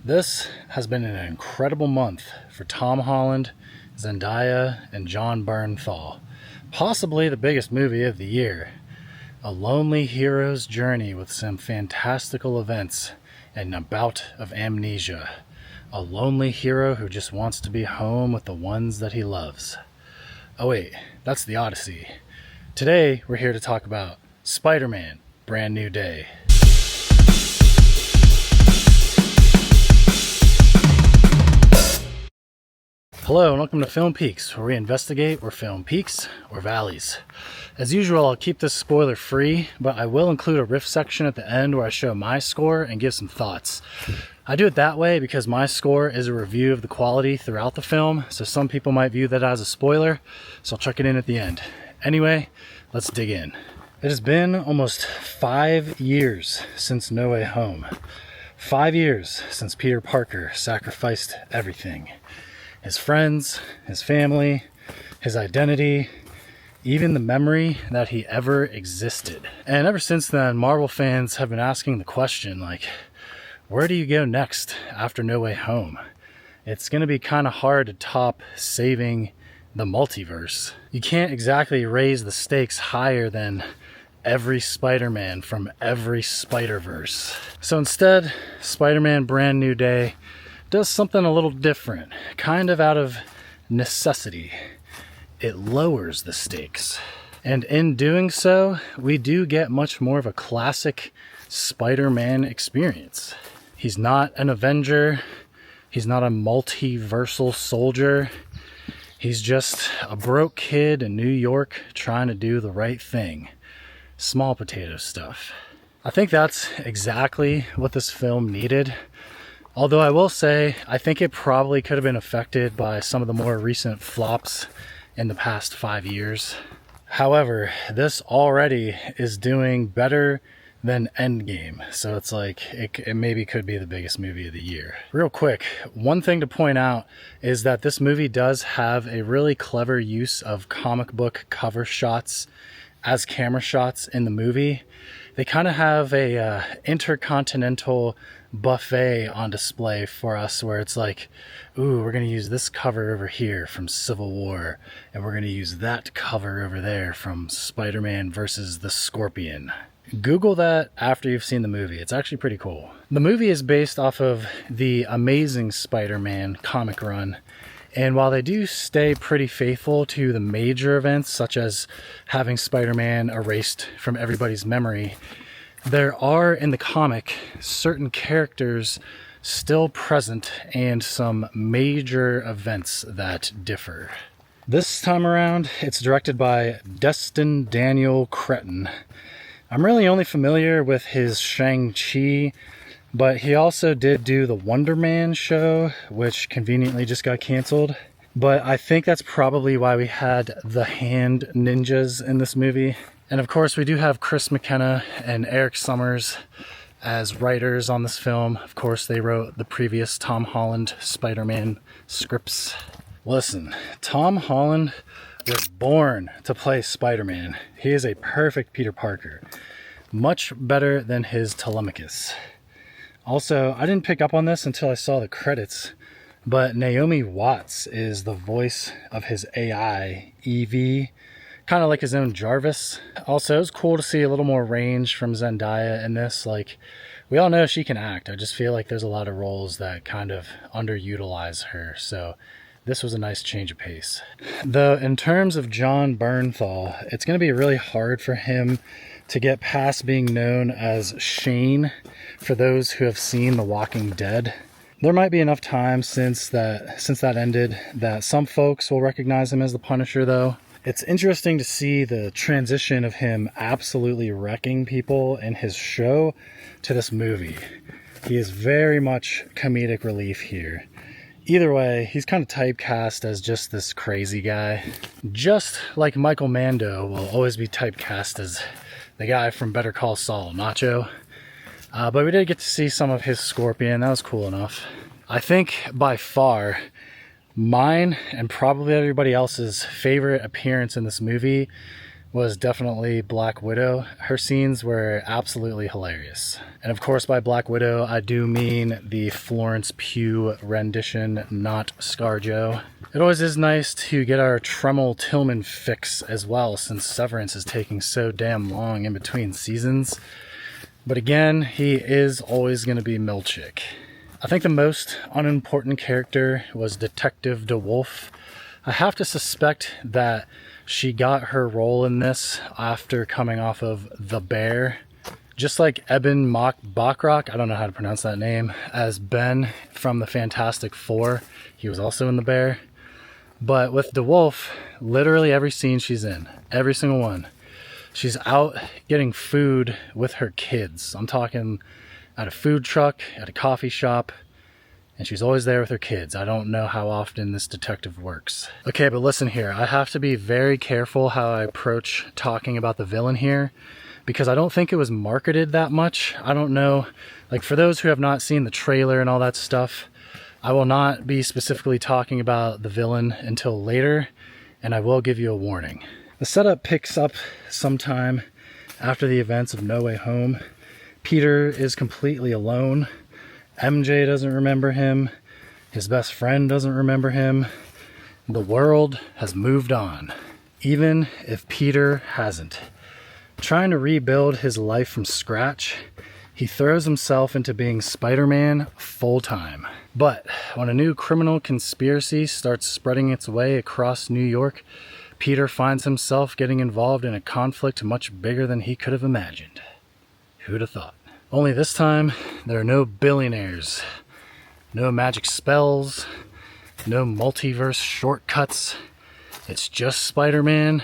This has been an incredible month for Tom Holland, Zendaya, and Jon Bernthal. Possibly the biggest movie of the year. A lonely hero's journey with some fantastical events and a bout of amnesia. A lonely hero who just wants to be home with the ones that he loves. Oh wait, that's the Odyssey. Today we're here to talk about Spider-Man, Brand New Day. Hello and welcome to Film Peaks, where we investigate where film peaks or valleys. As usual, I'll keep this spoiler free, but I will include a riff section at the end where I show my score and give some thoughts. I do it that way because my score is a review of the quality throughout the film, so some people might view that as a spoiler, so I'll chuck it in at the end. Anyway, let's dig in. It has been almost 5 years since No Way Home. 5 years since Peter Parker sacrificed everything. His friends, his family, his identity, even the memory that he ever existed. And ever since then, Marvel fans have been asking the question, like, where do you go next after No Way Home? It's going to be kind of hard to top saving the multiverse. You can't exactly raise the stakes higher than every Spider-Man from every Spider-Verse. So instead, Spider-Man Brand New Day does something a little different, kind of out of necessity. It lowers the stakes. And in doing so, we do get much more of a classic Spider-Man experience. He's not an Avenger. He's not a multiversal soldier. He's just a broke kid in New York trying to do the right thing. Small potato stuff. I think that's exactly what this film needed. Although I will say, I think it probably could have been affected by some of the more recent flops in the past 5 years. However, this already is doing better than Endgame, so it's like it maybe could be the biggest movie of the year. Real quick, one thing to point out is that this movie does have a really clever use of comic book cover shots as camera shots in the movie. They kind of have a intercontinental buffet on display for us where it's like, ooh, we're going to use this cover over here from Civil War, and we're going to use that cover over there from Spider-Man versus the Scorpion. Google that after you've seen the movie. It's actually pretty cool. The movie is based off of the Amazing Spider-Man comic run, and while they do stay pretty faithful to the major events, such as having Spider-Man erased from everybody's memory, there are in the comic certain characters still present and some major events that differ. This time around, it's directed by Destin Daniel Cretton. I'm really only familiar with his Shang-Chi, but he also did do the Wonder Man show, which conveniently just got canceled. But I think that's probably why we had the hand ninjas in this movie. And of course, we do have Chris McKenna and Eric Summers as writers on this film. Of course, they wrote the previous Tom Holland Spider-Man scripts. Listen, Tom Holland was born to play Spider-Man. He is a perfect Peter Parker. Much better than his Telemachus. Also, I didn't pick up on this until I saw the credits, but Naomi Watts is the voice of his AI, Evie, kind of like his own Jarvis. Also, it was cool to see a little more range from Zendaya in this. Like, we all know she can act. I just feel like there's a lot of roles that kind of underutilize her, so this was a nice change of pace. Though, in terms of Jon Bernthal, it's going to be really hard for him to get past being known as Shane for those who have seen The Walking Dead. There might be enough time since that ended that some folks will recognize him as the Punisher, though. It's interesting to see the transition of him absolutely wrecking people in his show to this movie. He is very much comedic relief here. Either way, he's kind of typecast as just this crazy guy. Just like Michael Mando will always be typecast as the guy from Better Call Saul, Nacho. But we did get to see some of his Scorpion. That was cool enough. I think by far, mine and probably everybody else's favorite appearance in this movie was definitely Black Widow. Her scenes were absolutely hilarious. And of course, by Black Widow, I do mean the Florence Pugh rendition, not ScarJo. It always is nice to get our Tremel Tillman fix as well, since Severance is taking so damn long in between seasons. But again, he is always going to be Milchick. I think the most unimportant character was Detective DeWolf. I have to suspect that she got her role in this after coming off of The Bear. Just like Eben Bachrach, I don't know how to pronounce that name, as Ben from the Fantastic Four. He was also in The Bear. But with DeWolf, literally every scene she's in, every single one, she's out getting food with her kids. I'm talking at a food truck, at a coffee shop, and she's always there with her kids. I don't know how often this detective works. Okay, but listen here. I have to be very careful how I approach talking about the villain here, because I don't think it was marketed that much. I don't know, like for those who have not seen the trailer and all that stuff, I will not be specifically talking about the villain until later, and I will give you a warning. The setup picks up sometime after the events of No Way Home. Peter is completely alone. MJ doesn't remember him. His best friend doesn't remember him. The world has moved on, even if Peter hasn't. Trying to rebuild his life from scratch, he throws himself into being Spider-Man full-time. But when a new criminal conspiracy starts spreading its way across New York, Peter finds himself getting involved in a conflict much bigger than he could have imagined. Who'd have thought? Only this time, there are no billionaires, no magic spells, no multiverse shortcuts. It's just Spider-Man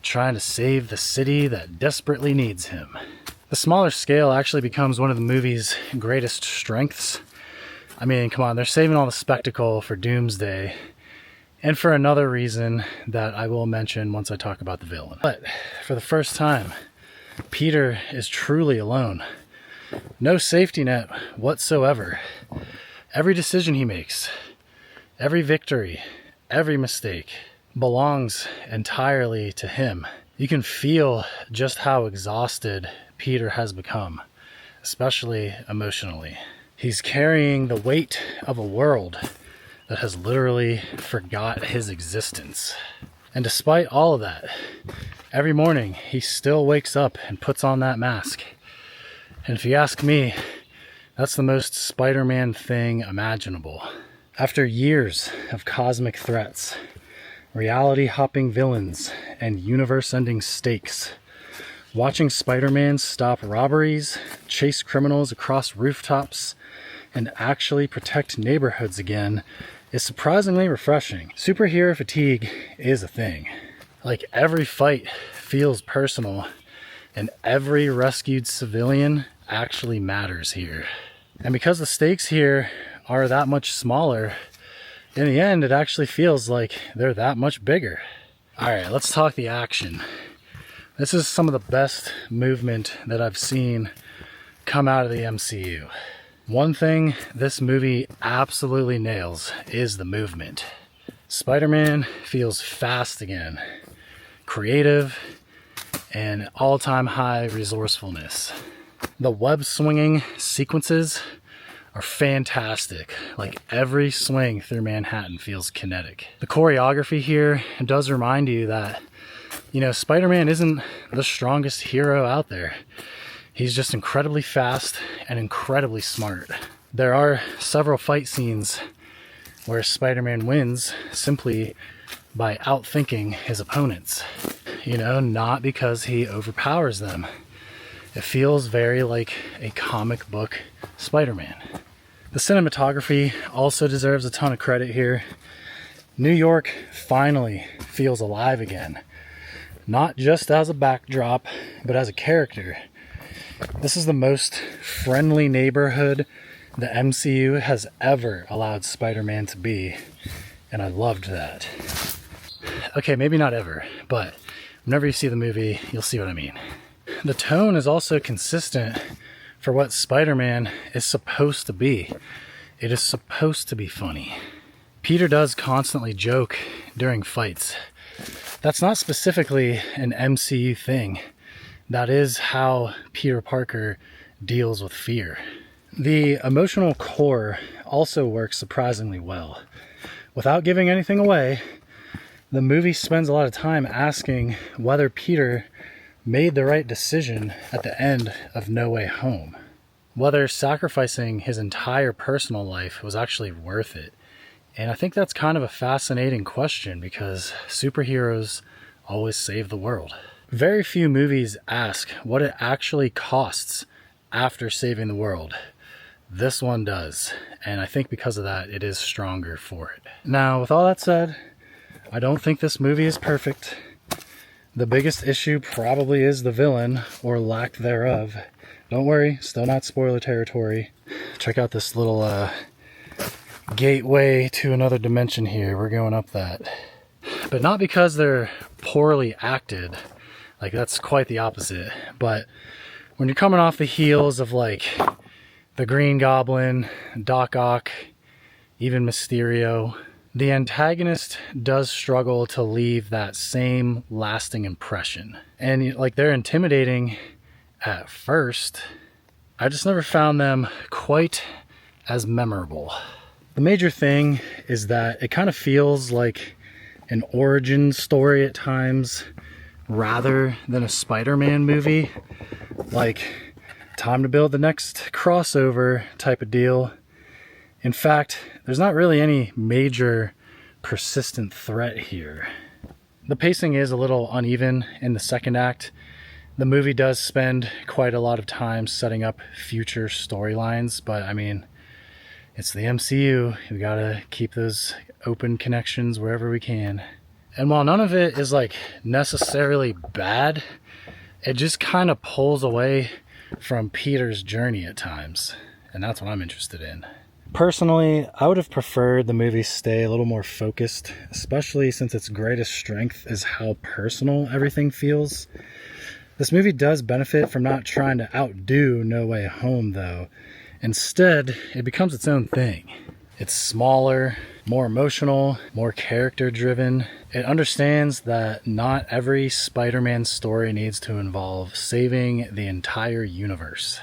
trying to save the city that desperately needs him. The smaller scale actually becomes one of the movie's greatest strengths. I mean, come on, they're saving all the spectacle for Doomsday, and for another reason that I will mention once I talk about the villain. But for the first time, Peter is truly alone. No safety net whatsoever. Every decision he makes, every victory, every mistake belongs entirely to him. You can feel just how exhausted Peter has become, especially emotionally. He's carrying the weight of a world that has literally forgot his existence. And despite all of that, every morning he still wakes up and puts on that mask. And if you ask me, that's the most Spider-Man thing imaginable. After years of cosmic threats, reality-hopping villains, and universe-ending stakes, watching Spider-Man stop robberies, chase criminals across rooftops, and actually protect neighborhoods again is surprisingly refreshing. Superhero fatigue is a thing. Like, every fight feels personal, and every rescued civilian actually matters here. And because the stakes here are that much smaller, in the end it actually feels like they're that much bigger. Alright, let's talk the action. This is some of the best movement that I've seen come out of the MCU. One thing this movie absolutely nails is the movement. Spider-Man feels fast again, creative, and all-time high resourcefulness. The web swinging sequences are fantastic. Like, every swing through Manhattan feels kinetic. The choreography here does remind you that, you know, Spider-Man isn't the strongest hero out there. He's just incredibly fast and incredibly smart. There are several fight scenes where Spider-Man wins simply by outthinking his opponents. You know, not because he overpowers them. It feels very like a comic book Spider-Man. The cinematography also deserves a ton of credit here. New York finally feels alive again. Not just as a backdrop, but as a character. This is the most friendly neighborhood the MCU has ever allowed Spider-Man to be, and I loved that. Okay, maybe not ever, but whenever you see the movie, you'll see what I mean. The tone is also consistent for what Spider-Man is supposed to be. It is supposed to be funny. Peter does constantly joke during fights, that's not specifically an MCU thing. That is how Peter Parker deals with fear. The emotional core also works surprisingly well. Without giving anything away, the movie spends a lot of time asking whether Peter made the right decision at the end of No Way Home. Whether sacrificing his entire personal life was actually worth it. And I think that's kind of a fascinating question because superheroes always save the world. Very few movies ask what it actually costs after saving the world. This one does, and I think because of that, it is stronger for it. Now, with all that said, I don't think this movie is perfect. The biggest issue probably is the villain, or lack thereof. Don't worry, still not spoiler territory. Check out this little gateway to another dimension here. We're going up that. But not because they're poorly acted. Like, that's quite the opposite. But when you're coming off the heels of, like, the Green Goblin, Doc Ock, even Mysterio, the antagonist does struggle to leave that same lasting impression. And, like, they're intimidating at first. I just never found them quite as memorable. The major thing is that it kind of feels like an origin story at times rather than a Spider-Man movie. Like, time to build the next crossover type of deal. In fact, there's not really any major persistent threat here. The pacing is a little uneven in the second act. The movie does spend quite a lot of time setting up future storylines, but I mean, it's the MCU. We gotta keep those open connections wherever we can. And while none of it is like necessarily bad, it just kind of pulls away from Peter's journey at times. And that's what I'm interested in. Personally, I would have preferred the movie stay a little more focused, especially since its greatest strength is how personal everything feels. This movie does benefit from not trying to outdo No Way Home, though. Instead, it becomes its own thing. It's smaller, more emotional, more character-driven. It understands that not every Spider-Man story needs to involve saving the entire universe.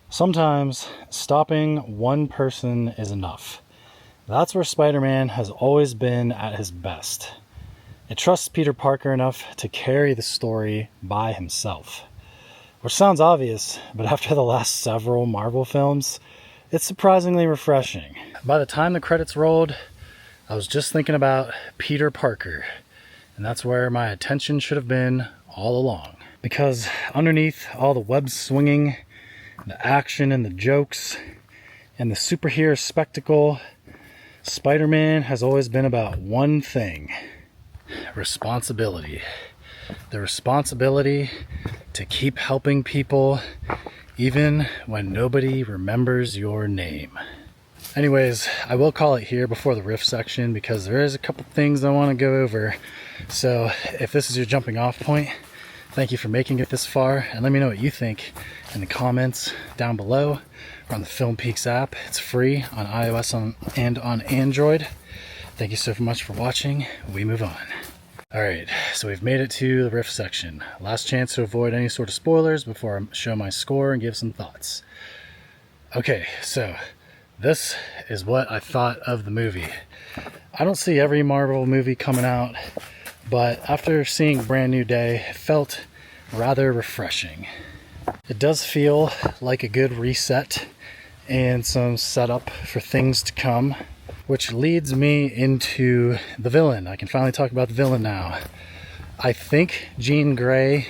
Sometimes, stopping one person is enough. That's where Spider-Man has always been at his best. It trusts Peter Parker enough to carry the story by himself. Which sounds obvious, but after the last several Marvel films, it's surprisingly refreshing. By the time the credits rolled, I was just thinking about Peter Parker, and that's where my attention should have been all along. Because underneath all the web swinging, the action and the jokes, and the superhero spectacle, Spider-Man has always been about one thing: responsibility. The responsibility to keep helping people even when nobody remembers your name. Anyways, I will call it here before the riff section because there is a couple things I want to go over. So if this is your jumping off point, thank you for making it this far, and let me know what you think in the comments down below or on the Film Peaks app. It's free on iOS and on Android. Thank you so much for watching. We move on. Alright, so we've made it to the riff section. Last chance to avoid any sort of spoilers before I show my score and give some thoughts. Okay, so this is what I thought of the movie. I don't see every Marvel movie coming out, but after seeing Brand New Day, it felt rather refreshing. It does feel like a good reset and some setup for things to come, which leads me into the villain. I can finally talk about the villain now. I think Jean Grey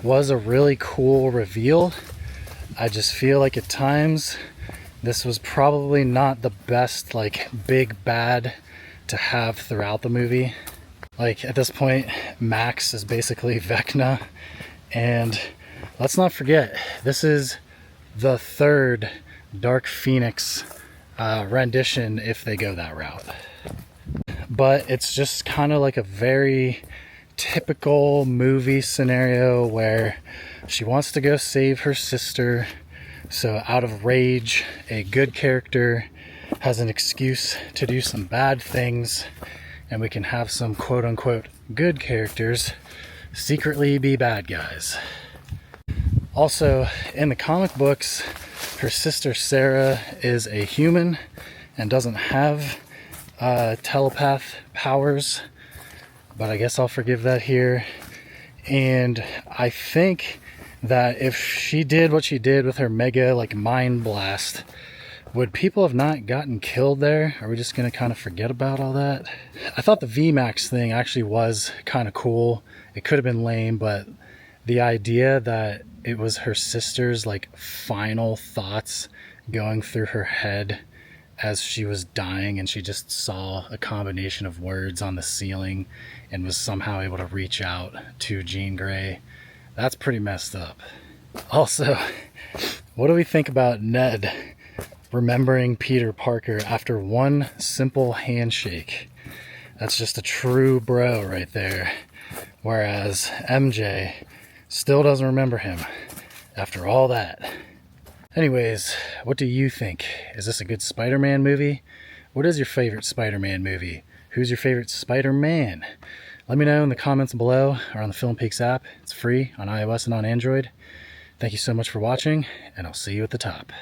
was a really cool reveal. I just feel like at times this was probably not the best like big bad to have throughout the movie. Like at this point, Max is basically Vecna, and let's not forget, this is the third Dark Phoenix rendition if they go that route. But it's just kind of like a very typical movie scenario where she wants to go save her sister, so out of rage, a good character has an excuse to do some bad things, and we can have some quote-unquote good characters secretly be bad guys. Also, in the comic books, her sister Sarah is a human and doesn't have telepath powers, but I guess I'll forgive that here. And I think that if she did what she did with her mega like mind blast, would people have not gotten killed there? Are we just gonna kind of forget about all that? I thought the VMAX thing actually was kind of cool. It could have been lame, but the idea that it was her sister's like final thoughts going through her head as she was dying, and she just saw a combination of words on the ceiling and was somehow able to reach out to Jean Grey. That's pretty messed up. Also, what do we think about Ned remembering Peter Parker after one simple handshake? That's just a true bro right there. Whereas MJ still doesn't remember him after all that. Anyways, what do you think? Is this a good Spider-Man movie? What is your favorite Spider-Man movie? Who's your favorite Spider-Man? Let me know in the comments below or on the Film Peaks app. It's free on iOS and on Android. Thank you so much for watching, and I'll see you at the top.